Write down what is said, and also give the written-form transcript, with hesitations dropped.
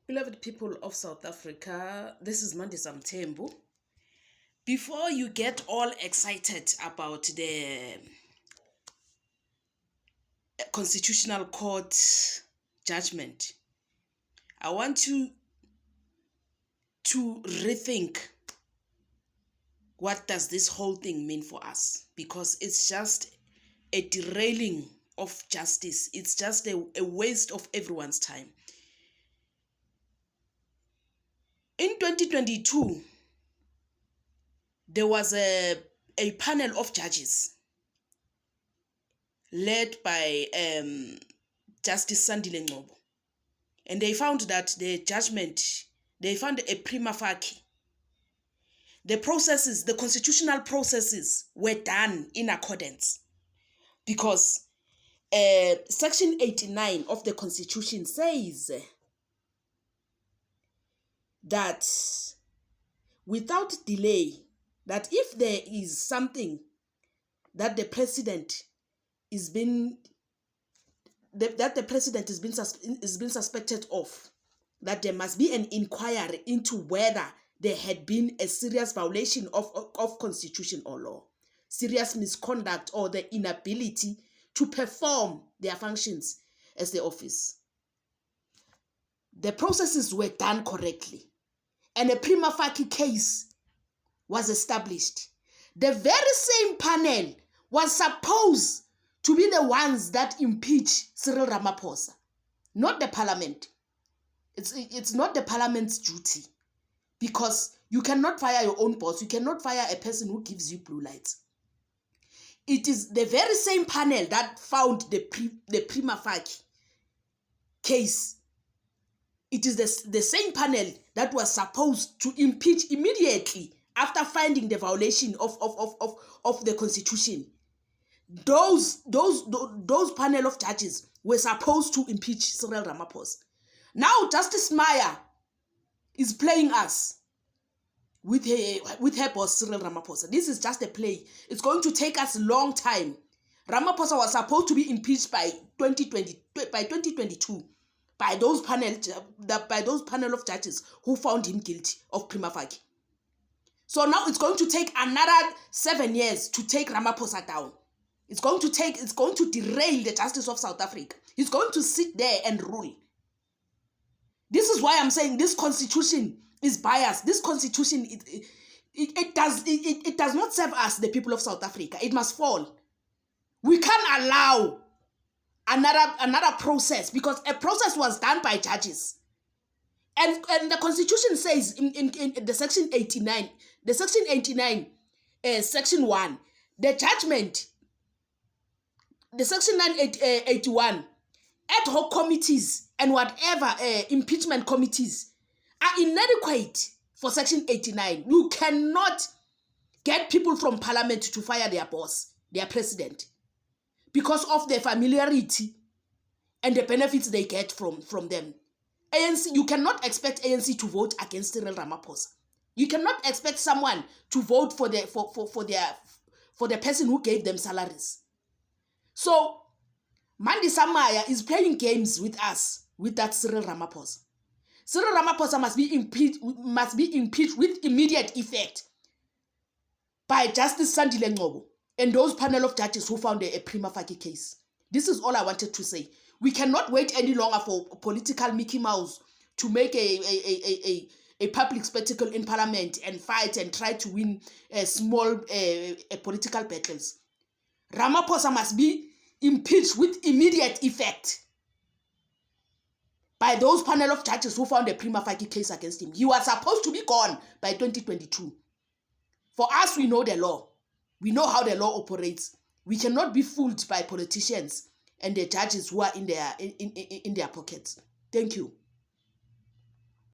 Beloved people of South Africa, this is Mandisa Mthembu. Before you get all excited about the Constitutional Court judgment, I want you to rethink what does this whole thing mean for us, because it's just a derailing of justice. It's just a waste of everyone's time. In 2022, there was a panel of judges led by Justice Sandile Ngcobo, and they found that the judgment, they found a Prima Facki. The processes, the constitutional processes were done in accordance, because Section 89 of the Constitution says that without delay, that if there is something that the president is being suspected of, that there must be an inquiry into whether there had been a serious violation of constitution or law, serious misconduct, or the inability to perform their functions as the office. The processes were done correctly, and a prima facie case was established. The very same panel was supposed to be the ones that impeach Cyril Ramaphosa, not the parliament. It's not the parliament's duty, because you cannot fire your own boss. You cannot fire a person who gives you blue lights. It is the very same panel that found the Prima Facki case. It is the same panel that was supposed to impeach immediately after finding the violation of the constitution. Those panel of judges were supposed to impeach Cyril Ramaphosa. Now Justice Maya is playing us with her boss Cyril Ramaphosa. This is just a play. It's going to take us a long time. Ramaphosa was supposed to be impeached by 2022 by those panel of judges who found him guilty of Prima Facki. So now it's going to take another 7 years to take Ramaphosa down. It's going to derail the justice of South Africa. He's going to sit there and rule. This is why I'm saying this constitution is biased. This constitution, it does not serve us, the people of South Africa. It must fall. We can't allow another process, because a process was done by judges. And the constitution says in the Section 89, Section 1, the judgment, the Section 981, ad hoc committees and whatever impeachment committees are inadequate for Section 89. You cannot get people from parliament to fire their boss, their president, because of their familiarity and the benefits they get from them. ANC, you cannot expect ANC to vote against Cyril Ramaphosa. You cannot expect someone to vote for the person who gave them salaries. So Mandisa Maya is playing games with us with that Cyril Ramaphosa. Cyril Ramaphosa must be impeached with immediate effect by Justice Sandile Ngcobo and those panel of judges who found a Prima Facki case. This is all I wanted to say. We cannot wait any longer for political Mickey Mouse to make a public spectacle in parliament and fight and try to win small political battles. Ramaphosa must be impeached with immediate effect by those panel of judges who found a Prima Facki case against him. He was supposed to be gone by 2022. For us, we know the law. We know how the law operates. We cannot be fooled by politicians and the judges who are in their pockets. Thank you.